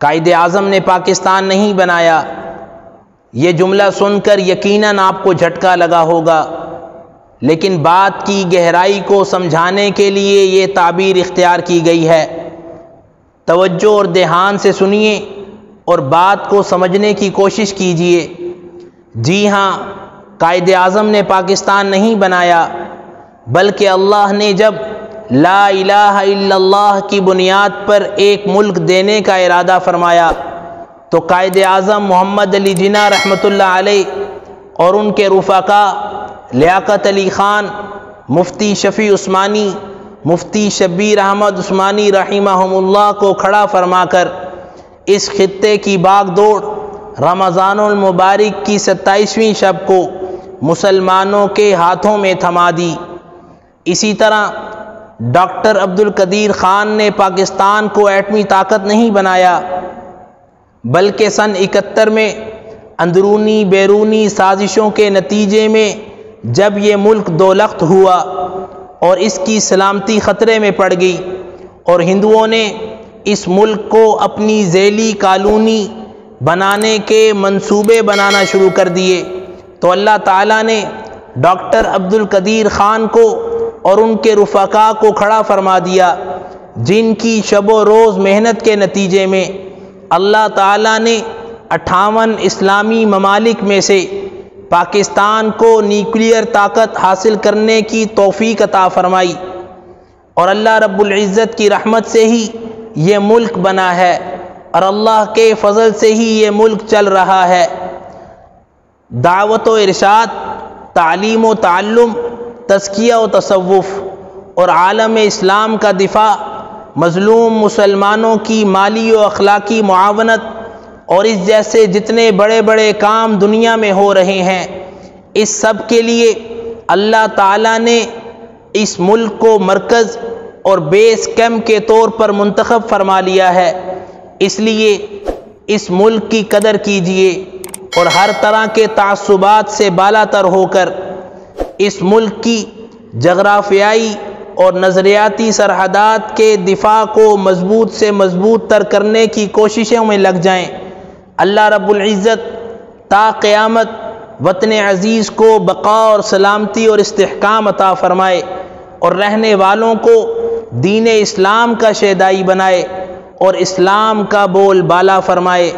قائد اعظم نے پاکستان نہیں بنایا۔ یہ جملہ سن کر یقیناً آپ کو جھٹکا لگا ہوگا، لیکن بات کی گہرائی کو سمجھانے کے لیے یہ تعبیر اختیار کی گئی ہے۔ توجہ اور دھیان سے سنیے اور بات کو سمجھنے کی کوشش کیجیے۔ جی ہاں، قائد اعظم نے پاکستان نہیں بنایا، بلکہ اللہ نے جب لا الہ الا اللہ کی بنیاد پر ایک ملک دینے کا ارادہ فرمایا تو قائد اعظم محمد علی جناح رحمۃ اللہ علیہ اور ان کے رفقاء لیاقت علی خان، مفتی شفیع عثمانی، مفتی شبیر احمد عثمانی رحمہم اللہ کو کھڑا فرما کر اس خطے کی باغ دوڑ رمضان المبارک کی 27ویں شب کو مسلمانوں کے ہاتھوں میں تھما دی۔ اسی طرح ڈاکٹر عبدالقدیر خان نے پاکستان کو ایٹمی طاقت نہیں بنایا، بلکہ سن 71 میں اندرونی بیرونی سازشوں کے نتیجے میں جب یہ ملک دولخت ہوا اور اس کی سلامتی خطرے میں پڑ گئی اور ہندوؤں نے اس ملک کو اپنی ذیلی کالونی بنانے کے منصوبے بنانا شروع کر دیے، تو اللہ تعالیٰ نے ڈاکٹر عبدالقدیر خان کو اور ان کے رفقاء کو کھڑا فرما دیا، جن کی شب و روز محنت کے نتیجے میں اللہ تعالیٰ نے 58 اسلامی ممالک میں سے پاکستان کو نیوکلیئر طاقت حاصل کرنے کی توفیق عطا فرمائی، اور اللہ رب العزت کی رحمت سے ہی یہ ملک بنا ہے اور اللہ کے فضل سے ہی یہ ملک چل رہا ہے۔ دعوت و ارشاد، تعلیم و تعلم، تزکیہ و تصوف اور عالم اسلام کا دفاع، مظلوم مسلمانوں کی مالی و اخلاقی معاونت اور اس جیسے جتنے بڑے بڑے کام دنیا میں ہو رہے ہیں، اس سب کے لیے اللہ تعالیٰ نے اس ملک کو مرکز اور بیس کیمپ کے طور پر منتخب فرما لیا ہے۔ اس لیے اس ملک کی قدر کیجیے اور ہر طرح کے تعصبات سے بالا تر ہو کر اس ملک کی جغرافیائی اور نظریاتی سرحدات کے دفاع کو مضبوط سے مضبوط تر کرنے کی کوششوں میں لگ جائیں۔ اللہ رب العزت تا قیامت وطن عزیز کو بقا اور سلامتی اور استحکام عطا فرمائے اور رہنے والوں کو دین اسلام کا شیدائی بنائے اور اسلام کا بول بالا فرمائے۔